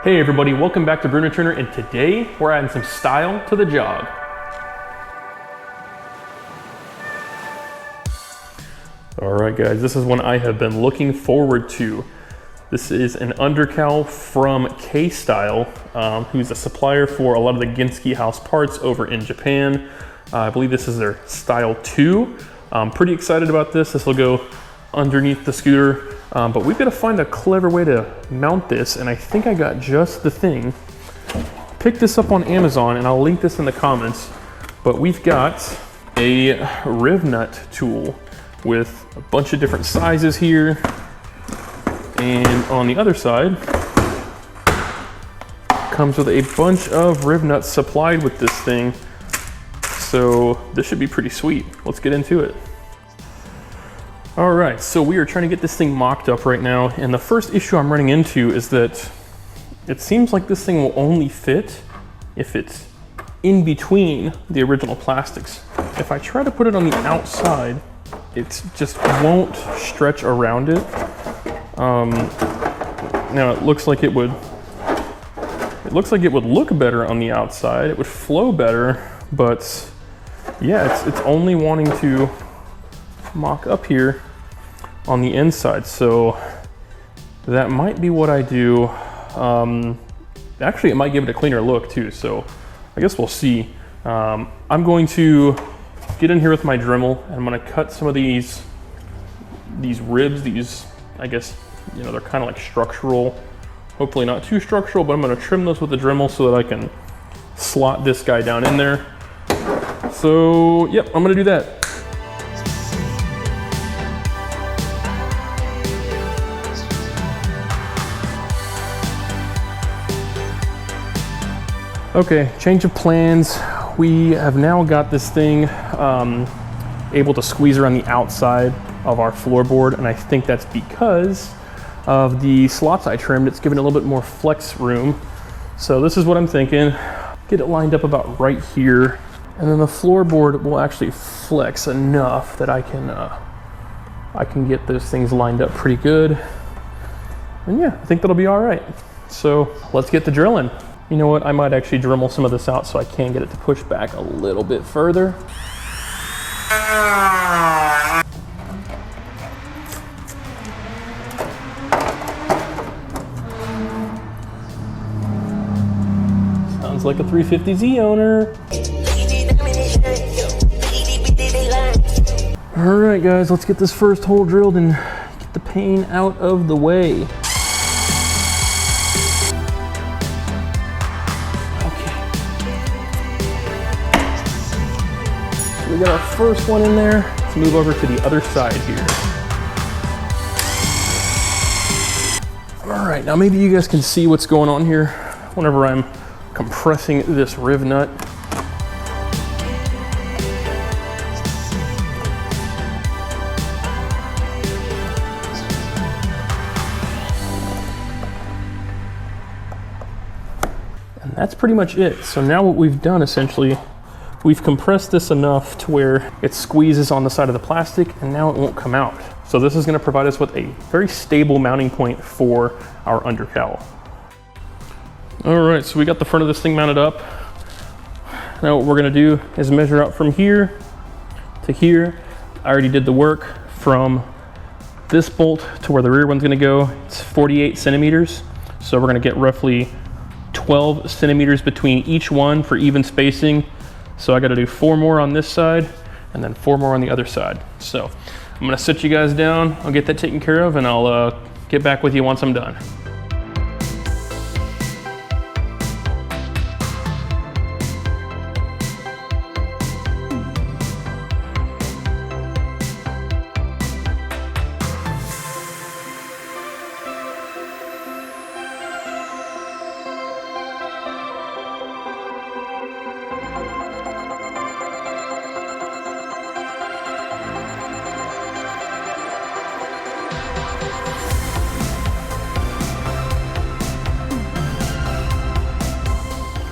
Hey everybody, welcome back to Bruno Turner, and today we're adding some style to the Jog. Alright guys, this is one I have been looking forward to. This is an undercowl from K-Style, who's a supplier for a lot of the Gentsuki House parts over in Japan. I believe this is their Style 2. I'm pretty excited about this. This will go underneath the scooter, but we've got to find a clever way to mount this, and I think I got just the thing. Picked this up on Amazon, and I'll link this in the comments, but we've got a riv nut tool with a bunch of different sizes here, and on the other side comes with a bunch of riv nuts supplied with this thing. So this should be pretty sweet. Let's get into it. All right, so we are trying to get this thing mocked up right now, and the first issue I'm running into is that it seems like this thing will only fit if it's in between the original plastics. If I try to put it on the outside, it just won't stretch around it. Now it looks like it would look better on the outside. It would flow better, but yeah, it's only wanting to mock up here on the inside. So that might be what I do. Actually, it might give it a cleaner look too. So I guess we'll see. I'm going to get in here with my Dremel, and I'm going to cut some of these ribs. I guess, you know, they're kind of like structural. Hopefully not too structural, but I'm going to trim those with the Dremel so that I can slot this guy down in there. So, yep, I'm going to do that. Okay, change of plans. We have now got this thing able to squeeze around the outside of our floorboard, and I think that's because of the slots I trimmed. It's given a little bit more flex room. So this is what I'm thinking. Get it lined up about right here, and then the floorboard will actually flex enough that I can get those things lined up pretty good. And yeah, I think that'll be all right. So let's get to drilling. You know what, I might actually Dremel some of this out so I can get it to push back a little bit further. Sounds like a 350Z owner. All right guys, let's get this first hole drilled and get the pain out of the way. We got our first one in there. Let's move over to the other side here. All right, now maybe you guys can see what's going on here whenever I'm compressing this riv nut. And that's pretty much it. So now what we've done essentially, we've compressed this enough to where it squeezes on the side of the plastic, and now it won't come out. So this is going to provide us with a very stable mounting point for our undercowl. All right, so we got the front of this thing mounted up. Now what we're going to do is measure out from here to here. I already did the work from this bolt to where the rear one's going to go. It's 48 centimeters. So we're going to get roughly 12 centimeters between each one for even spacing. So I got to do 4 more on this side and then 4 more on the other side. So I'm going to sit you guys down. I'll get that taken care of, and I'll get back with you once I'm done.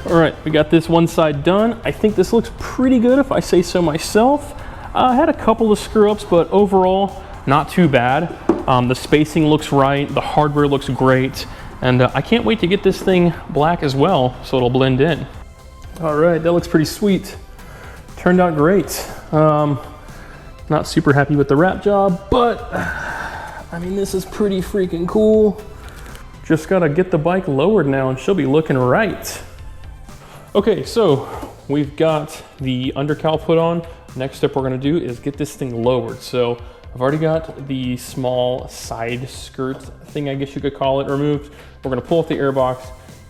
All right, we got this one side done. I think this looks pretty good if I say so myself. I had a couple of screw ups, but overall, not too bad. The spacing looks right, the hardware looks great, And I can't wait to get this thing black as well, so it'll blend in. All right, that looks pretty sweet. Turned out great. Not super happy with the wrap job, but I mean, this is pretty freaking cool. Just gotta get the bike lowered now and she'll be looking right. Okay, so we've got the undercowl put on. Next step we're gonna do is get this thing lowered. So I've already got the small side skirt thing, I guess you could call it, removed. We're gonna pull off the air box,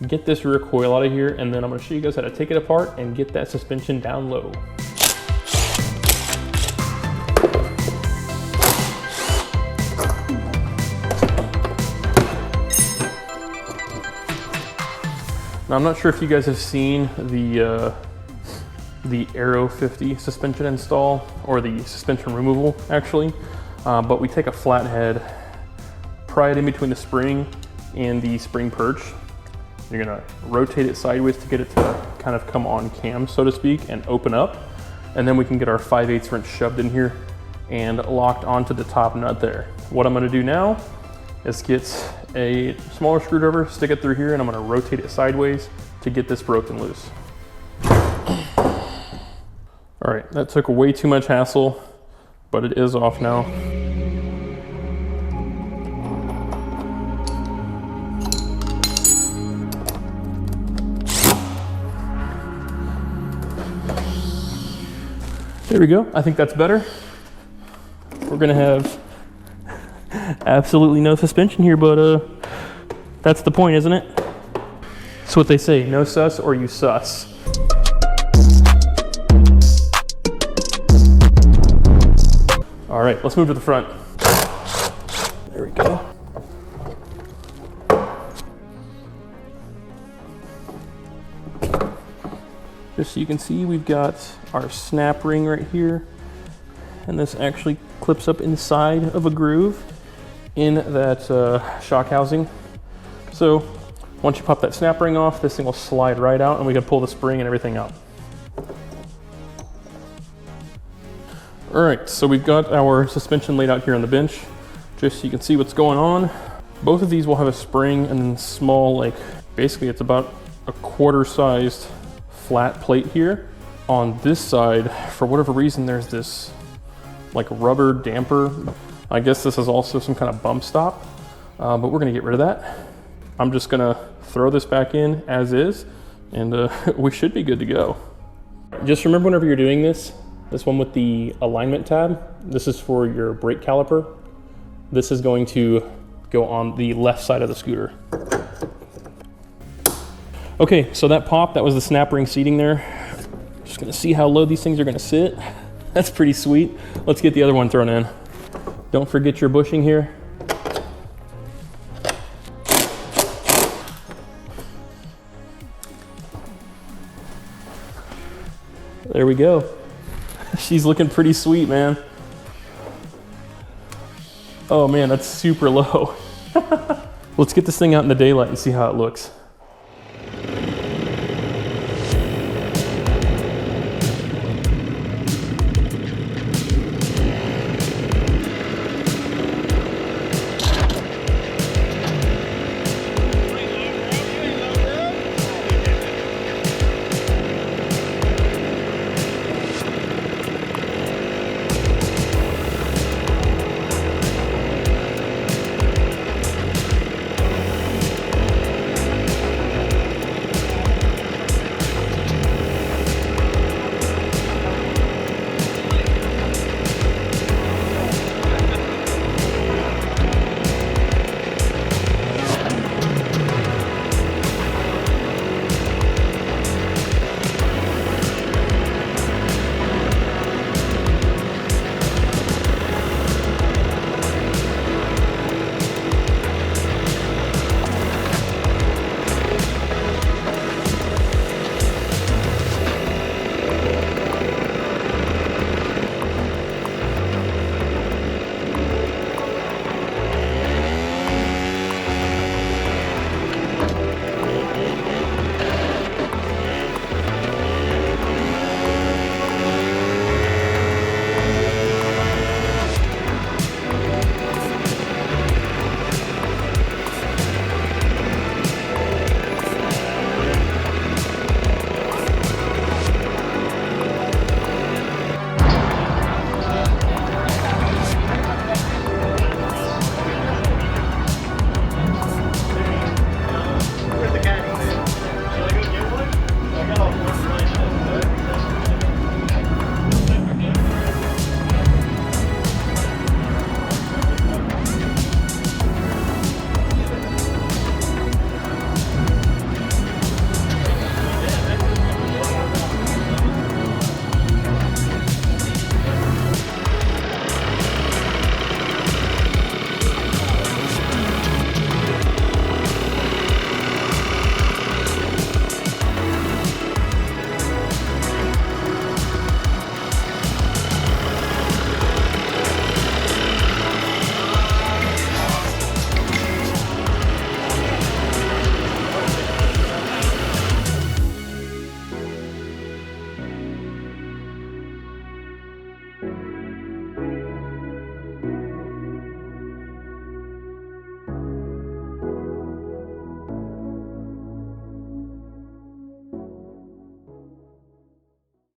get this rear coil out of here, and then I'm gonna show you guys how to take it apart and get that suspension down low. Now, I'm not sure if you guys have seen the Aero 50 suspension install, or the suspension removal actually, but we take a flathead, pry it in between the spring and the spring perch. You're gonna rotate it sideways to get it to kind of come on cam, so to speak, and open up. And then we can get our 5/8 wrench shoved in here and locked onto the top nut there. What I'm gonna do now is get a smaller screwdriver, stick it through here, and I'm gonna rotate it sideways to get this broken loose. All right, that took way too much hassle, but it is off now. There we go, I think that's better. We're gonna have absolutely no suspension here, but that's the point, isn't it? That's what they say, no sus or you sus. All right, let's move to the front. There we go. Just so you can see, we've got our snap ring right here, and this actually clips up inside of a groove in that shock housing. So once you pop that snap ring off, this thing will slide right out and we can pull the spring and everything out. All right, so we've got our suspension laid out here on the bench, just so you can see what's going on. Both of these will have a spring and then small, like basically it's about a quarter sized flat plate here. On this side, for whatever reason, there's this like rubber damper. I guess this is also some kind of bump stop, but we're gonna get rid of that. I'm just gonna throw this back in as is, and we should be good to go. Just remember, whenever you're doing this one with the alignment tab, this is for your brake caliper. This is going to go on the left side of the scooter. Okay, so that pop, that was the snap ring seating there. Just gonna see how low these things are gonna sit. That's pretty sweet. Let's get the other one thrown in. Don't forget your bushing here. There we go. She's looking pretty sweet, man. Oh man, that's super low. Let's get this thing out in the daylight and see how it looks.